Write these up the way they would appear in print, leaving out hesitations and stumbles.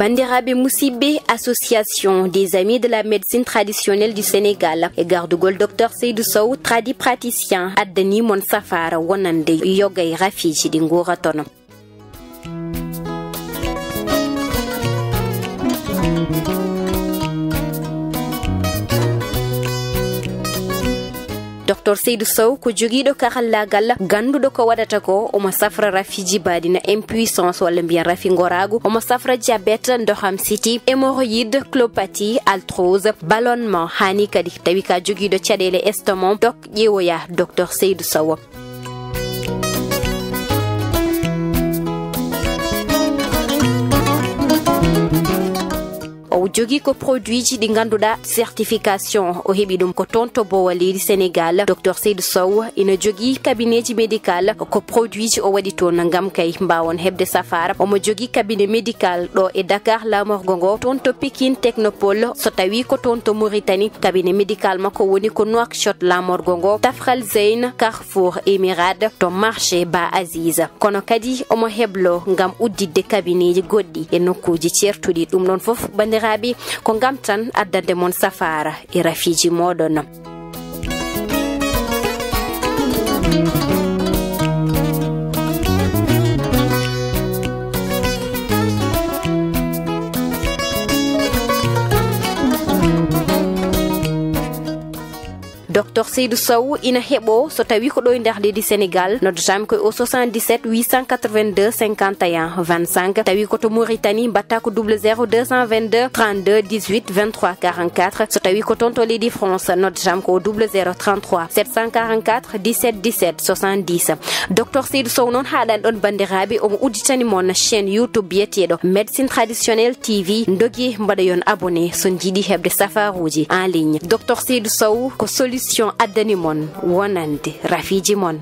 Bandirabe Moussibé, association des amis de la médecine traditionnelle du Sénégal et garde-gol Dr Seydou Sow, praticien Adani Mon Safara Wonande Yogay Rafiji di Ngora Tono. Dr Seydou Sow ko jogiido karallagal gandudo ko wadata ko omo safra rafiji badina impuissance wala mbiyan rafi ngoragu omo safra diabète ndoham siti hémorroïde clopathie arthrose ballonnement hani kadi tawi ka jogiido caɗele estomac dok ƴeewoya Dr Seydou Sow. O jogi ko produit ji di ganduda certification o hebi dum ko tonto bo wali Sénégal. Dr Seydou Sow ina jogi cabinet médical ko produit ji o wadi ton ngam kay mbawon hebde safara omo jogi cabinet médical do e Dakar la morgongo tonto Pikine Technopole so tawi ko tonto Mauritanie cabinet médical mako woni ko Nouakchott la morgongo Tafral Zeyn Carrefour Emirade to marché Ba Aziz kono kadi omo heblo ngam uddide cabinet ji goddi e nokkuji certudi dum non fof bandiraɓe ko ngam tan addande mon safara e rafiji moɗon. Dr Seydou Sow ina hebo so tawi ko do nder leydi Sénégal noddotami ko au 77 882 51 25 tawi ko to Mauritanie batta ko 00222 32 18 23 44 so tawi ko tonto leydi France noddotami ko 0033 744 17 17 70. Dr Seydou Sow non haɗan ɗon bandiraɓe omo udditani mon chaîne YouTube biyeteɗo médecine traditionnelle TV ndogi mbaɗa yon abonné so jiiɗi hebde safaruji en ligne. Dr Seydou Sow ko solution addani mon wonande rafiji mon.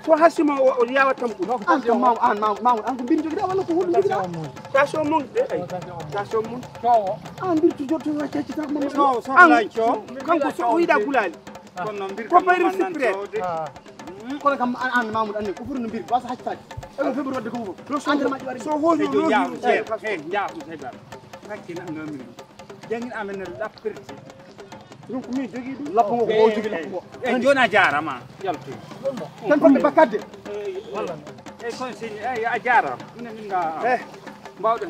so hasima o yawatam ko an ko bindu da wala ko hudu station mon de ay station mon to an birtu jotto wacce ci tak mon no so lay cho kanko so o yida gulali kono bir ko bayri sipre kono kam an Mamoud anni ko furno bir ba sa hacci e febru wadde ko so hono no jaamu hebar hakkina ngam jangin amen la perti donc mi jogi lappo ko o jogi lappo e jona jarama yaltu tan ko bakade walla e consigne e a jara min nga mbawde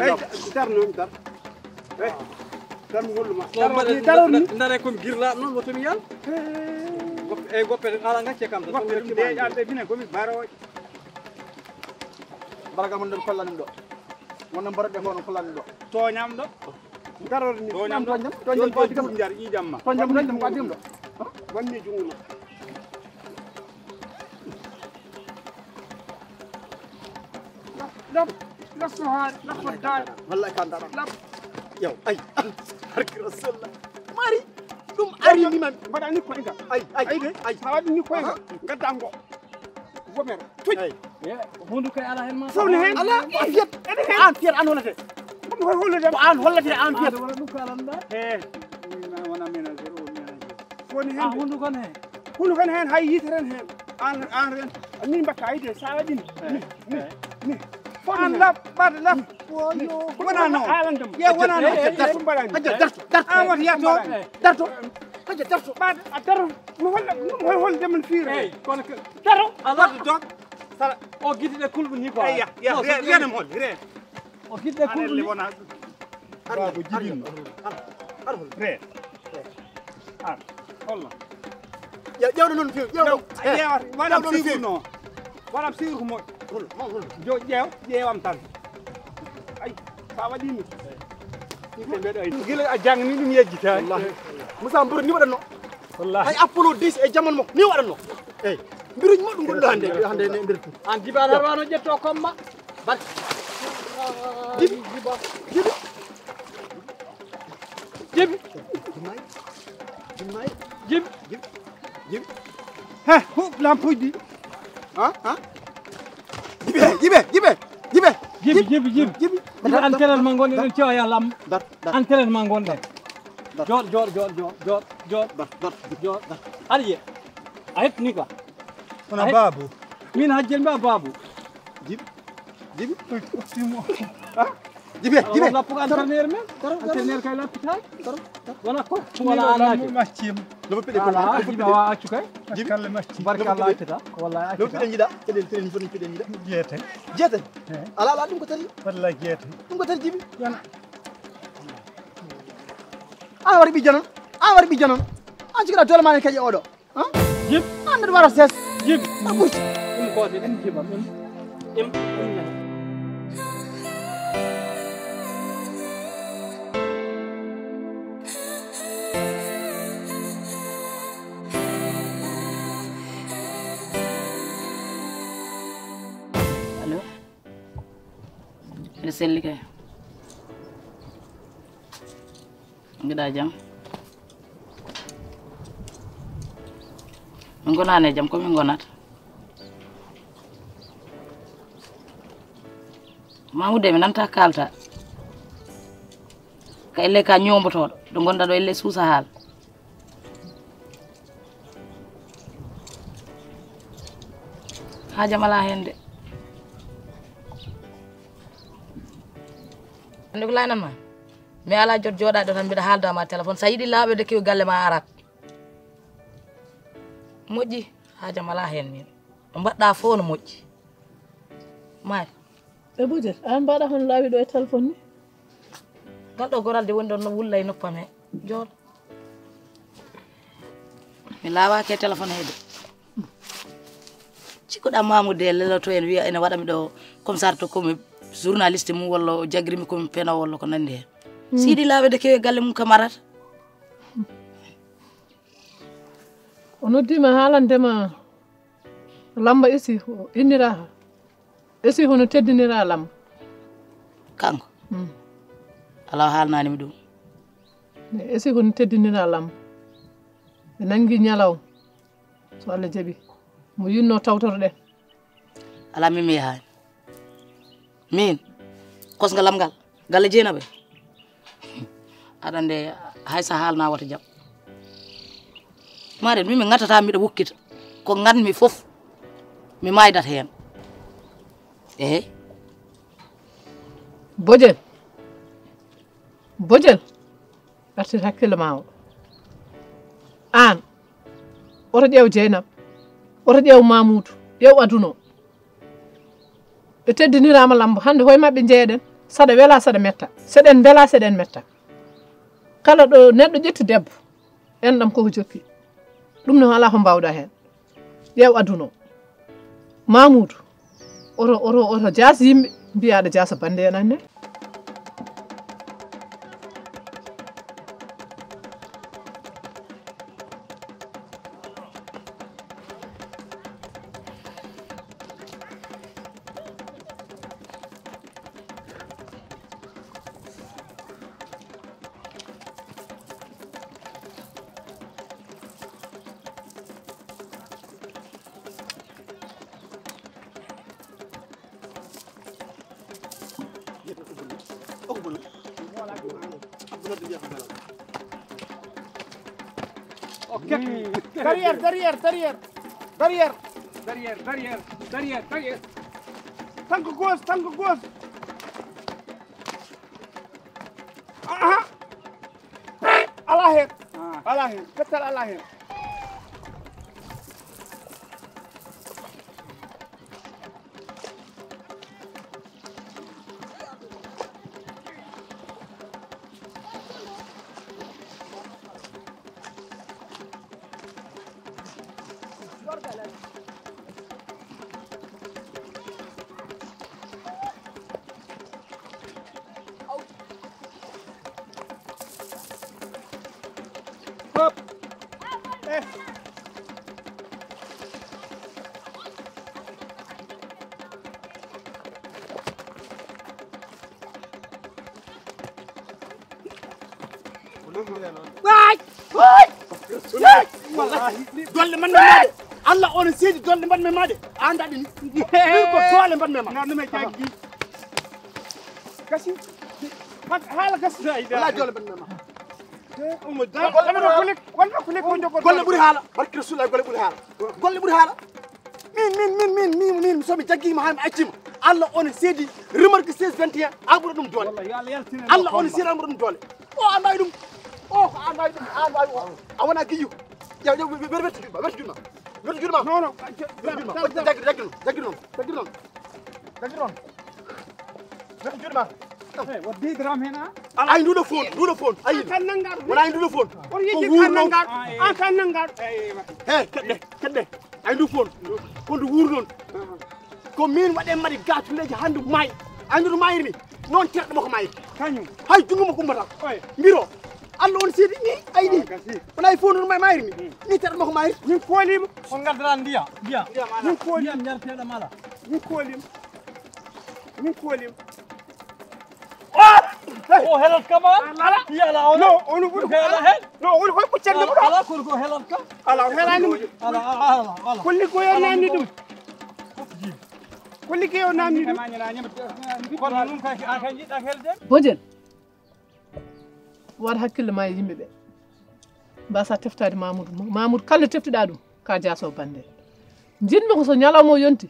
tarno tar tan holluma daroni ndare ko girla non woto mi yal e goppe ala ngacce kam tan de albe bine ko mi baro baragal mon don kollani do wonno barade ko non kollani do toñam do daror ni toñam ko dum jar i jamma toñam ko dim do wonni junguma lap lap sohar lap fodda wallahi kan dara lap yow ay harki rasulullah mari ɗum ari liman mbaɗa ni koynga ay sa waɗi ni koynga gadda ngo womere tuj hundu kay ala hen ma fawni hen ala an fiyat an holate ɗum koy holludema ko an hollate an fiyat wala ɗum ko alanɗa e wona ménager o ménager woni hen hundu kon hen hundu kon hen hay yiteren hen an ren min mbatta ayde sa waɗi ni an laɓɓaɗe laɓ wona noon haalandema ye wona noon darto mbaɗani darto an wata yato darto haja darto ɓaɗa a daro mo holludema no fiiri eyyi kono daro ala dog sara o guiɗiɗe kulɓe ni quoi ya renam hol re o guiɗiɗe kulɓe ni wona babu jibinno re an holla ƴewɗo noon fewi ƴewɗo ƴewat waɗam sigur noon waɗam sigur ko moƴƴo jo ƴeewam tan ay sa waɗimi yimɓe mbeɗo ay gila a jangni ɗum yejjitani Moussa Mboro ni waɗatno wallahi hay Apollo 10 e jamanu makko ni waɗatno eyyi mbiruji moɗɗum goɗɗo hande e nder tour an jiban har wano ƴetto komma bat jibi jibi jibi jibi he huɓ lampuji ɗi jibi antenne ma gonɗe ɗon cewa lam antenne ma gonɗen jooɗ aɗa yiya a hettini quoi wona babou min hajjel mba babou jibe lappugo entraîneur men entraîneur kay lappitani wona ko wala alaji maccima no piɗe ala jibi awa accu kay kalle macci barka Allah accata wallahi no accata piɗen jiɗa teɗen foti piɗen jiɗa jeete ala ɗum ko tari wallahi jeete ɗum ko tari jibi an wari ɓijja noon an cikiɗa dole ma en kaƴe oɗo jib an mbiɗa wara ses jib a ɓurti ɗum kode ɗum jiba ɗum allo mbiɗa selli kay mbiɗa jam min gonani e jam komin gonata Mamoudou mi nanta kalta ka elle ka ñombotoɗo ɗo gonɗa ɗo elle suusa haal ha jam ala hen de andi ko laynanma mi ala jot joɗaɗo tan mbiɗa haaldama téléphone sa yiiɗi laaɓede kewi galle ma arat moƴƴi ha jam ala hen min ɗo mbaɗɗa fo no moƴƴi maari e Boudiat an mbaɗa hono laawi ɗo e téléphone ni gal ɗo goralde woni ɗon no wulla e noppam he jooɗo mi laawaki e téléphone he de cikkuɗa Mamoudou de leloto en wiya ene waɗami ɗo comme ça to komi journaliste mum walla o jagrimi komi pena walla ko nandi hen siɗi laawede kewi galle mum kam arata o noddima haalandema lamba isi innira isi hono teddinira lamba kanko ala haalnanimi ɗum isi hono teddinira lamba ɓe nangi ñalaw so Allah jaaɓi mo yinno tawtoro ɗen ala min mi yahani min kosga lam ngal galle Dieynaba aɗa ande haysa haalna wata jaam maɗen min mi gatata miɗa wukkita ko ganmi foof mi maydat hen eyi Bodiel artir hakkille ma o an oto ƴeew Dieynaba oto ƴeew Mamoudou ƴeew aduna o ɓe teddinirama lambo hande hoye mabɓe jeeɗen saɗa wela saɗa metta seɗen beela seɗen metta kala ɗo neɗɗo ƴetti debbo en ɗam koko jokki ɗum noon ala ko mbawɗa hen ƴeew aduna o Mamoudou oto jaas yimɓe mbiya aɗa jaasa bande en anne Derrière. Tango gauche. Allah hen. Ketal Allah hen. Dolle man made Allah on seedi dolle man made anda din ko tole man ma non me jaggi kasi hala kasi la dolle man ma umu da wala kulik ko jogo golle buri hala barki rasulullah golle buri hala min so mi jaggi ma ham accima Allah on seedi remarque 16 21 aburo dum doole Allah on seedi aburo dum doole o amay dum o ko amay dum awana giyu ya vertu juma non what big ram hena ay ndu do phone ay kan nangar wala ay ndu do phone on yiji kan nangar kan nangar kedde ay ndu phone ko ndu wur non ko min wade mari gatu leji handu may ay ndu mayri non teddo mako may kanyu hay jungu mako mbata mbiro Allah on sidi ni ay di wala phone non may mayri ni teddo mako mayri ni kolim on ngadran dia ni kolim nyarteda mala ni kolim Oh, helal kama? Iya lah. No, onu buru. No, onu koy puccer ni buru. Ala kurgo helal ka? Ala helani mu. Ala. Kulli ko yo nani dum. Kulli ko yo nani dum. Kon num kay aka jida helde. Bojel. War hakkille ma yimbe be. Mbasa teftade Mamoudou kala teftida dum ka jaso bande. Jinmi ko so nyalamo yonti.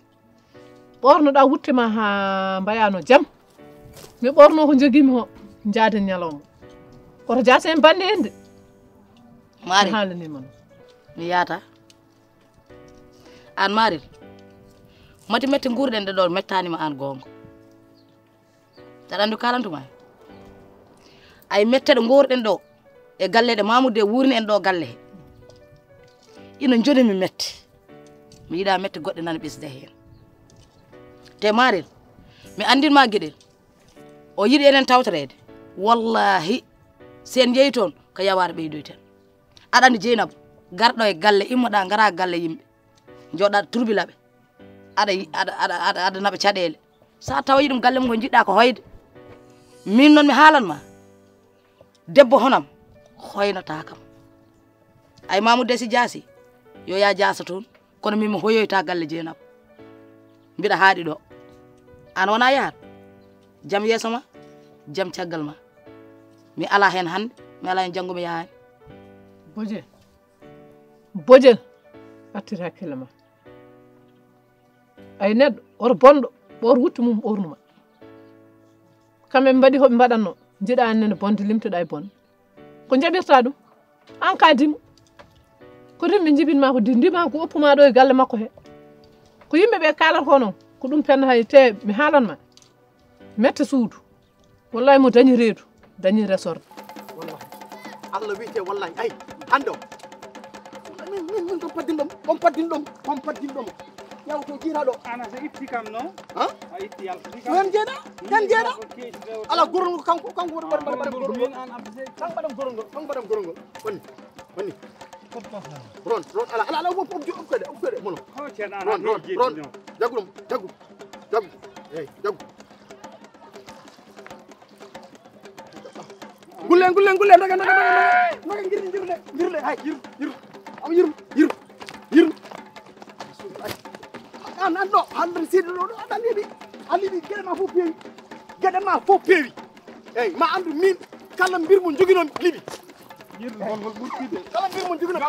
Borno da wutte ma ha mbayano jam. Mi borno ko jogimi ho jaade nyalawma koto jaate en bande ende mari halani man mi yata an mari mati metti gurden de do mettani ma an gongo tadandu kalantuma ay mettede gurden do e galle de Mamoudou de wurni en do galle ina joni mi metti mi yida metti godde nan bisde hen te mari mi andinma gedel o yidi enen tawtorede wallahi sen jeyi toon ko yaware ɓeydoyten aɗa andi Jeynab garɗo e galle immoɗa gara galle yimɓe joɗaɗa turbilaɓe aɗa naɓa caɗele sa tawayi ɗum galle mum ko jiɗɗa ko hoyde min noon mi haalanma debbo honam hoynata kam ay Mamoudou de si jaasi yo ya jaasa toon kono min mi hoyoyta galle Jeynab mbiɗa haaɗi ɗo an wona yahat jam yeso ma jam caggal ma mi ala hen hande mi ala hen janggo mi yaani bojel attir hakkille ma ay neɗɗo oto bonɗo ɓor wutti mum ɓornuma kamɓe mbaɗi hoɓe mbaɗanno jiɗa annene bonde limtoɗa e bonde ko jaɓirta ɗum an ka dimu ko rimɓe jibinma ko ndima ko oppuma ɗo e galle makko he ko yimɓeɓe kalata ko noon ko ɗum penna hay te mi haalanma mette suudu wallahi mo dañi reedu dañi resorde wallahi Allah wiite wallahi ay ando min kom paddin ɗom yaw ko jiiraɗo ana so itti kam no ha a itti yalta yan jeeɗa ala gorongol kanko mbaɗam gorongol kanko mbaɗam gorongol woni ron ala uppede mono ron jagu hey jagu gulle daga ngirle hay yiru an do hande sido do alibi gede ma fo pewi eyi ma andu min kala mbir mo joginon liɓi kala mbir mo joginon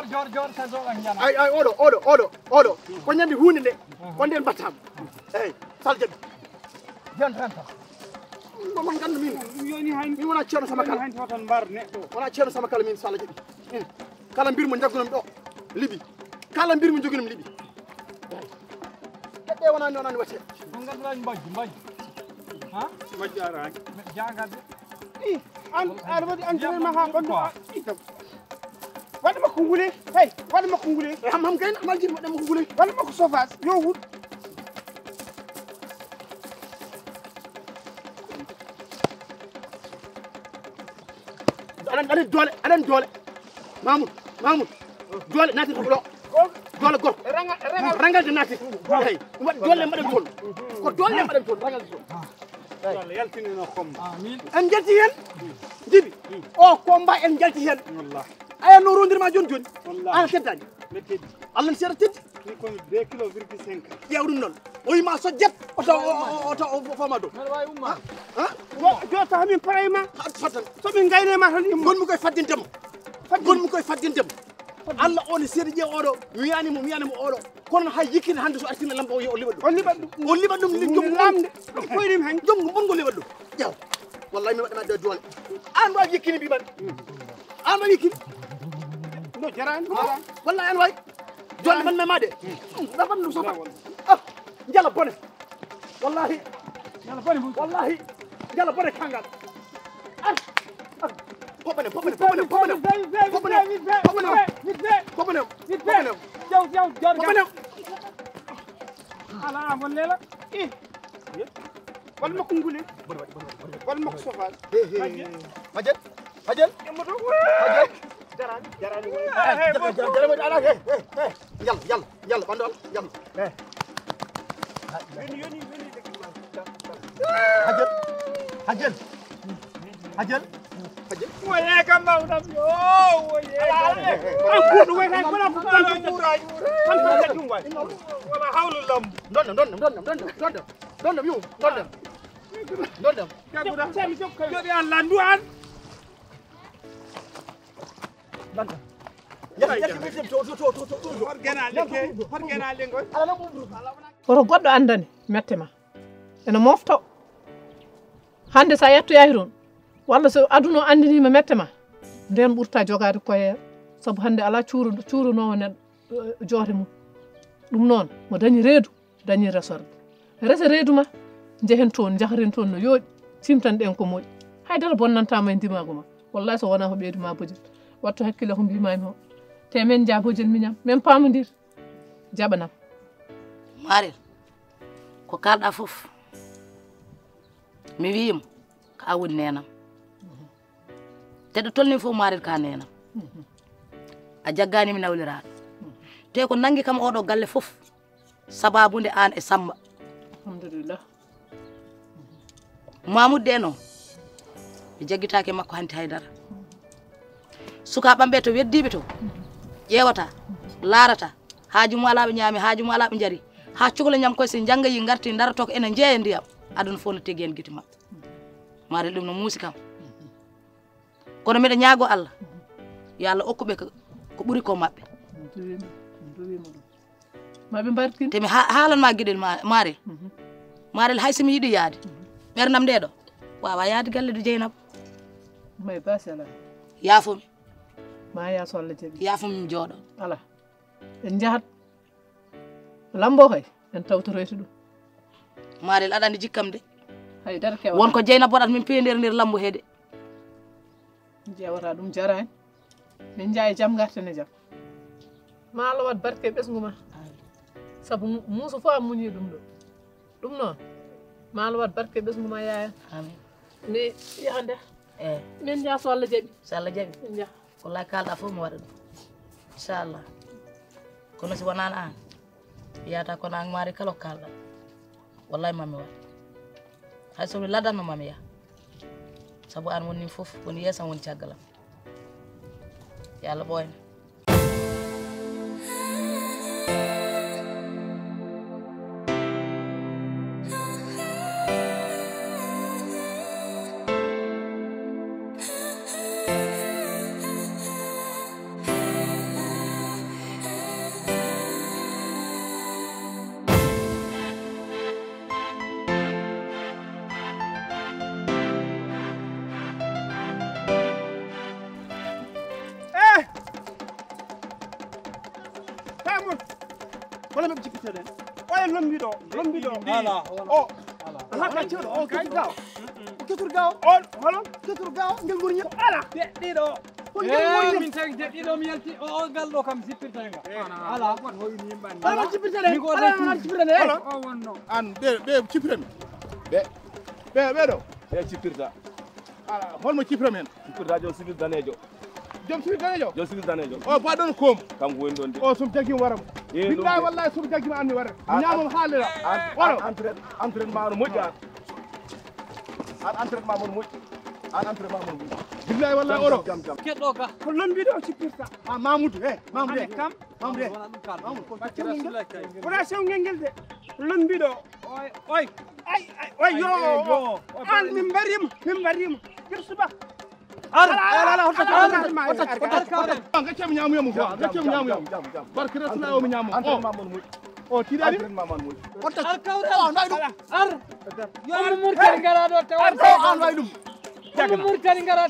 ay oɗo ko ñande hunde nde ko nden battama eyi sal jaɓi jan renta man gandu min min wona ceerno sama kala wona ceerno sama kala min sala jaɓi kala mbir mo jaggunom ɗo liɓi kala mbir mo joginom liɓi ɗeɗɗe wonani wate mbajji arani jangade an aɗa waɗi entrain ma ha ɓandu waɗa makko ngule hey waɗa makko ngule ham kayna amaljiɗi waɗa makko ngule waɗa makko chauffage yo wuɗ aɗan doole Mamoudou doole naati to ɗo doole gorko rangalde naati eyi ɗum waɗi doole mbaɗen toon ko doole mbaɗen toon rangalde toon Allah yaltinino komma amin en jalti hen jibi o combat en jalti hen aya no rondirma joni ana teddani Allah ne seeɗa teddi ni komi 2 kilo 5 ƴeew ɗum noon o wima so jet oto fama dow jota hamin parayma faddan somin gaynema tan immo gonmi koye faddindemo Allah o ne seeɗa ƴeew oɗo wiyanimo oɗo kono hay yikkine hande so artina lamba o liɓat ɗum o liɓat ɗum lamde koyrim hen jongo bongo liɓat ɗum ƴeew wallahi mi waɗama de doole an wawi yikkini mbiman an wawi yikkini no jarani wallahi an wawi doole man mema de ɗafan ɗum sofa jala bone wallahi jala bone kangal poɓanem ala amon lela waɗa makko ngule waɗa makko chauffage majel immoto jarani yalla ɓandu Allah yalla yoni hajel woye kam mawɗam yo woye an kuɗo way tan wona ko ɓandu muraji tan ko ɗum way wona hawlu lambu dondam yu dondam joɗi an landu an woto goɗɗo andani mette ma ene mofto hande sa yettoyahi toon walla so aduna o andinima mette ma nden ɓurta jogade koye saabu hande ala cuurunowo neɗɗo joote mum ɗum noon mo dañi reedu dañi resorde resa reedu ma jehen toon jahren toon no yooɗi simtan ɗen ko moƴƴi haydara bonnantama e ndimago ma wallahi so wona ko ɓeyduma bojel wattu hakkille ko mbimami o te men jaa bojel miñam min pamodir jaɓanam Marel ko kalɗa fof mi wiyimo ko a woni nenam te ɗo tolni fof Marel ka nenam a jaggani mi nawliraɗo te ko nangi kam oɗo galle fof sababude an e Samba alhamdulillah Mamoudou de noon mi jaggitake makko hanti haydara sukaɓamɓe to weddiɓe to ƴewata laarata haaju mu ala ɓe ñaami haaju mu ala ɓe jari ha cukalel ñam koye so janggayi garti daroto ko ene jeeya ndiyam aduna fof no tigui en guite mabɓe Marel ɗum no muusi kam kono mbiɗa ñaago Allah yo Allah okkuɓe ko ɓuuri ko mabɓe maɓe barkin te mi haalanma gueɗel Marel Marel hay somi yiiɗi yaade ɓerdam nde ɗo wawa yaade galle do Dieynaba may basi ala yaafomi ma yaso Allah jaaɓi yaafomi mi jooɗo ala en jahat lambo hay en tawtoroyto ɗum Marel aɗa andi jikkam de haydara kewata wonko Dieynaba waɗata min peyndir nder lambo heede jewata ɗum jarani min jaa e jaam gartene jaam ma Allah wat barke ɓesgu ma saabu muuso fof a muñi ɗum ɗo ɗum noon ma Allah wat barke ɓesgu ma yaya amin ni yaha nder eyyi min jaa so Allah jaaɓi so Allah jaaɓi min jaa wallahi kalɗa fof mi waɗa ɗum inchallah kono si wonani an yiyata kono an Marel kala ko kalɗa wallahi mami waɗa hay somi ladanno mami yaha saabu an woni fof woni yeesam woni caggalam yo Allah ɓooyna cippirteden oye lombiɗo ala o ha ceeɗo o ketur gaw ketur gaw on holo ketur gaw ngel gurñi ala deɗɗiɗo ko ngel gurñi min tagi deɗɗiɗo mi yalti o gal ɗo kam sippirtanga ala ala cippirteden ala cippirteden o wonno an ɓe cippirami ɓeɗo e cippirta ala holmo cippira men cippirta jom civil danejo joom siri danejo jom civil danejo o ba ɗon koom kanko woni ɗon de o somi jaggima waramo billahi wallahi somi jaggima anni warata ñamam haalira entraînement no moƴƴi an entraînement mon moƴƴi an entraînement mon moƴƴi billahi wallahi oɗo jam jam keɗɗo ga ko lombiɗo o cippirta Mamoudou Mamoudou ane kam Mamoudou wona ɗum kalɗo Mamoudou wona sewngel ngel de lombiɗo oy oy yo an min mbarima bir suba ala gaccami ñamuyamo quoi gaccami ñamuyamo barke rasula o mi ñamo entraînement mon moƴƴi o tiɗani entraînement mon moƴƴi ar kawral ar yo murtani gara ɗo tawa an way ɗum omo murtani gara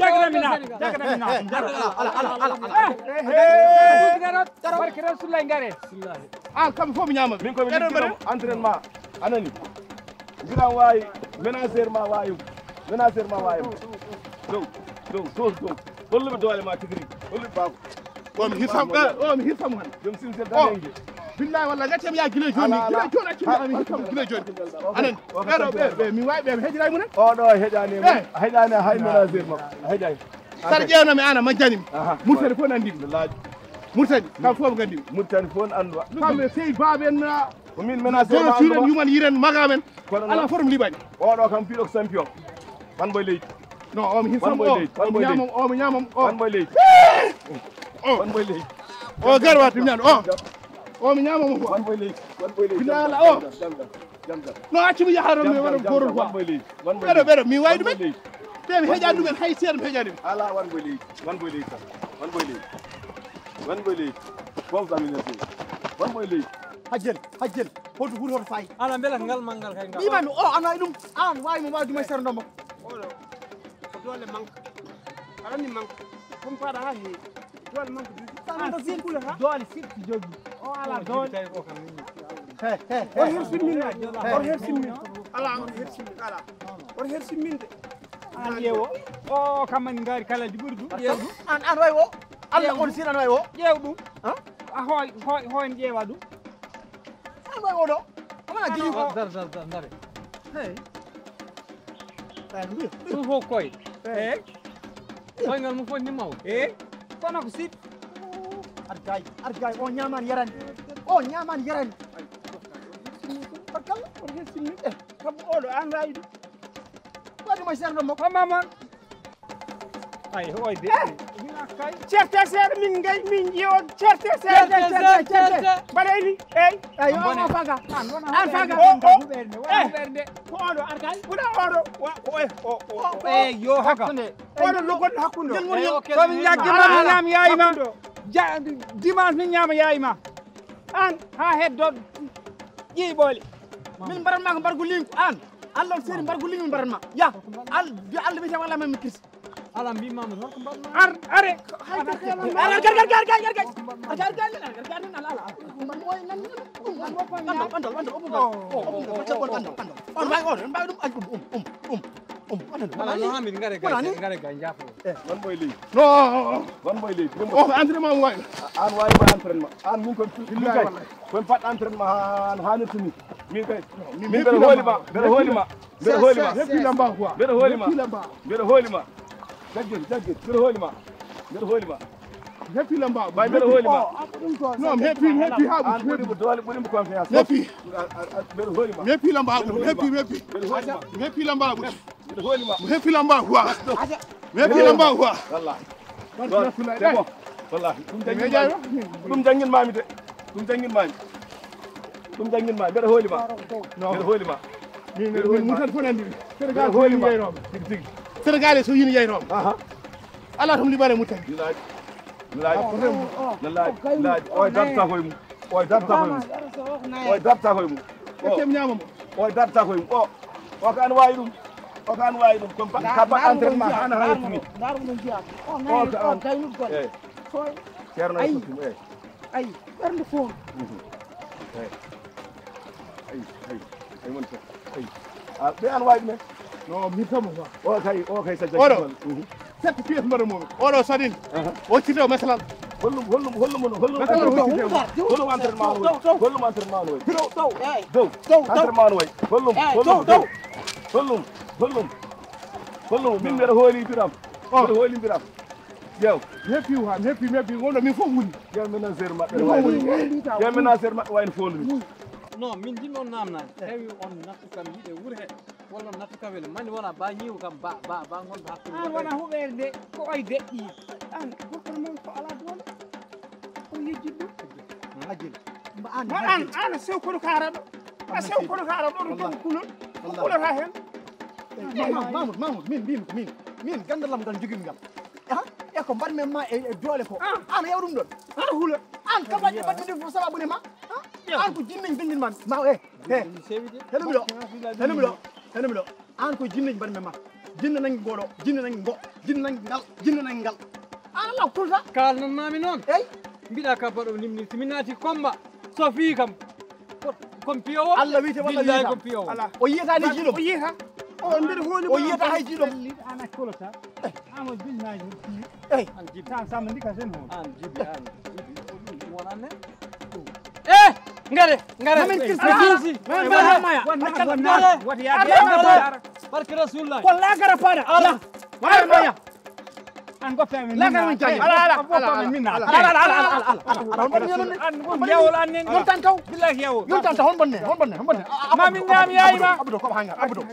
barke rasulullah ngare an kamɓe fof mi ñamaɓe min komi ligguino entraînement anani mbiɗan wawi ménagére ma wawi dow holluɓe doole ma tigi rigui holluɓe bako omi hirsam han joom simsel danegue billahi wallahi gaccami ya guila joni accumi hirsam guila joni anani ɓeɗo mi wawi ɓe heeƴiray munen oɗo heƴani hay ménagére makko heƴani saɗa ƴewnami an a majjanimi murtani fof nandimi murtani kam fof gandimi murtani fof anduwa kamɓe sey baɓen min ménagére dono siren yuman yiren magamen kono ala fof mi liɓani oɗo kam piiɗo ko champion wan boy leydi non omi hirsam omi ñamam wan boy leydi wan boy leydi o garwat mi ñan omi ñamamo fo wan boy leydi billahi walla jam no accumi yaharon mi waɗa gorol wan boy leydi ɓeɗo mi wawi ɗumen ɓe mi heeƴani ɗumen hay seeɗa mi heeƴani ɗum ala wan boy leydi tan wan boy leydi fof amina sey wan boy leydi hajjel hoto huuri hoto fayi ala beela ngal mangal kay ngal mbimami an wawi ɗum an wawimo wawi ɗum e sere ndomba oɗo ko doole manque alani manque comme paɗa ha heewi doole manque doole sirti jogui o ala doole tawi ko kam on hersimmin ala on hersimmin ala on hersimminde an ƴeewo o kamani gaari kalaji ɓuuri ɗum ƴeew ɗum an way o Allah on sin an way o ƴeew ɗum a hoyn ƴeewa ɗum an way o ɗo amana jigi ko dar dare hey ɗum fof koye eyyi koyngal mum fof ni mawɗo eyyi kono ko sip argay o ñamani yarani barkalla on hersimmin kam oɗo an rawi ɗum waɗimo e sere ndomba ko mamon ay oy de kay certe seeɗa min gay min ƴeewon certe seeɗa mbaɗayni eyyi on faga an faga ɓerde ko oɗo arkay ɓuura oɗo eyyi yo haka oɗo logonɗo hakkude somi jaggima mi ñaama yayima dimanche min ñaama yayima an ha heddo ƴiiɓole min mbaɗatma ko mbargu linku an Allah on seeri mbargu lingu mbaɗatma ya Allah wiyete walla mami kirsi ala mbimama holko mbaɗno are wan boy leydi non wan boy leydi o entraînement mo wayi an wawima entraînement an min komi pat entraînement an hannirtumi min kay min mbeɗa hoolima jagguel mbeɗa hoolima heppi lamba bay mbeɗa hoolima non heppi ha an ɓuurimo doole ɓuurimo confiance heppi mbeɗa hoolima heppi lamba heppi heppi lamba mbeɗa hoolima heppi lamba quoi heppi lamba quoi wallahi wallahi ɗum jangguinmami de ɗum jangguinmami mbeɗa hoolima min mutan fof nandi Sénégal so yini yeynoɓe tigi Sénégal so yini yeynoɓe ala tom liɓane mutan laaji oy darta koye mum oy darta koye mum ƴettem ñamamo oy darta koye mum o ko an wawi ɗum comme ka bat entraînement hana haytumi o ko an eyyi ceerno ayi ɓernde fof ay wonta ay ɓe an wawi ɗumen non mi tamo o kay sa oɗo sette pièce mbaɗa mum oɗo sadin o citte masalan hollum entraînement hollum min mbiɗa hooli biram hooli biram jew meppi wonɗo min fof woni jew ménagére maɓɓe wayno fondumi non min jimi on namnani tawi on nattu kam yiiɗe wuuro he walla on nattu kam wele mandi wona ba ñiiw kam ba gonɗo hakkude an wona huɓere nde ko oye deƴƴi an gokkon moon ko ala doole o yejjiɗ ɗum an sew kono karaɗo a sew kono karaɗo ɗo ɗum kulol kulata hen mamoudou min gandalam ngal jogimi ngal e ko mbaɗmi ma e doole ko an yew ɗum ɗon ana huula an kabaji mbaɗmi ɗi fof sababune ma an ko jinneñ bindinma ma henumi ɗo an ko jinneñ mbaɗmi ma jinne nangi goɗo jinne nangi ngo jinne nangi ngal an law kulta kalnannami noon eyi mbiɗa ka baɗo limni somi naati comba so fi kam comme piyowo Allah wiite walla billahi comme piyowo o yiyatani jiiɗom o yiyata o nder hooli o yiyata hay jiiɗom ana kolota ama binnaji eyi an jibi tan samma ndika sen ho an jibi wonanne ngare wata yaade barke rasulullah ko lagara paɗa ala wara maya an goppami lagara min jaggi ala minna ala yawol annen yon tan taw billahi yawol yon tan taw hon bonne mami ñaami yayima abdou ko hanga abdou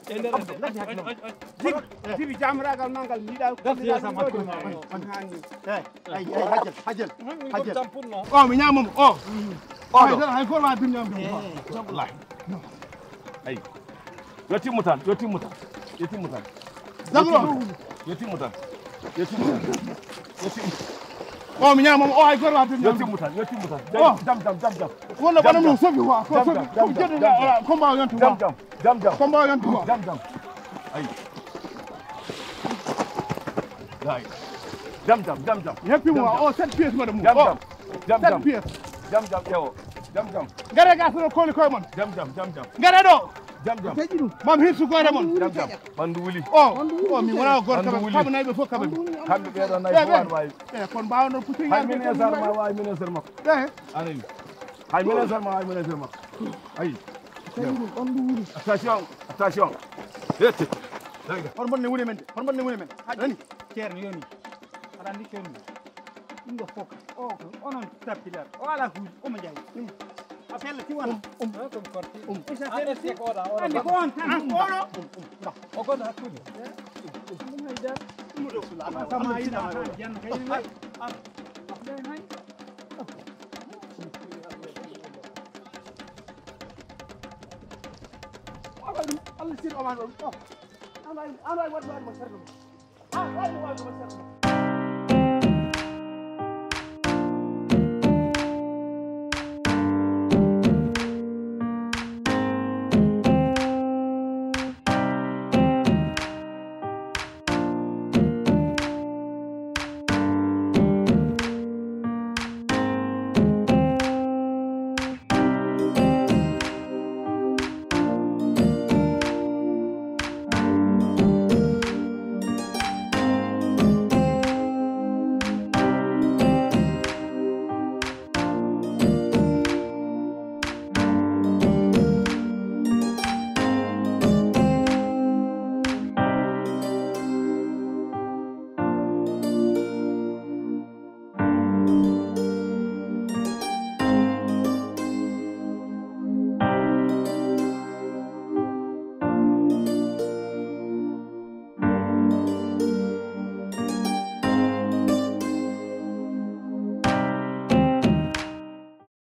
jibi jamragal mangal mbiɗa hajel o mi ñamamo o hay goto ma birñam wallahi ay yo timmu tan o mi ñamamo o hay goto ma birñam yo timmu tan jam walla bana ɗum sofi ko jodde ko mbawa yontu ko mbawa yontu jam ay ay jam heppimo o 7 pièce mbaɗa mum jam pièce jam ewo jam gare ga sono koli koye mon jam gare ɗo jam mam hirsu gore mon jam ɓandu wuli o mi wona goto kamɓe nayɓe fof kamɓe kamɓe ɓeɗo nayi fof an wawi e kono mbawno putti hay ministre ma wawi ministre makko anayi hay ministre ma wawi ministre makko ayi attention ette hon bonne wuli men ani ceerno yoni aɗa andi ceerno ɗum ɗo fof o onon tappiɗat o ala huuji omo jayi a fella tiwana andi ko on tan oɗo o gonɗo hakkude sama yiɗa jan kayni hay Allah sir o man ɗon an wawi waɗmo sarɗum an wawi waɗmo sarɗum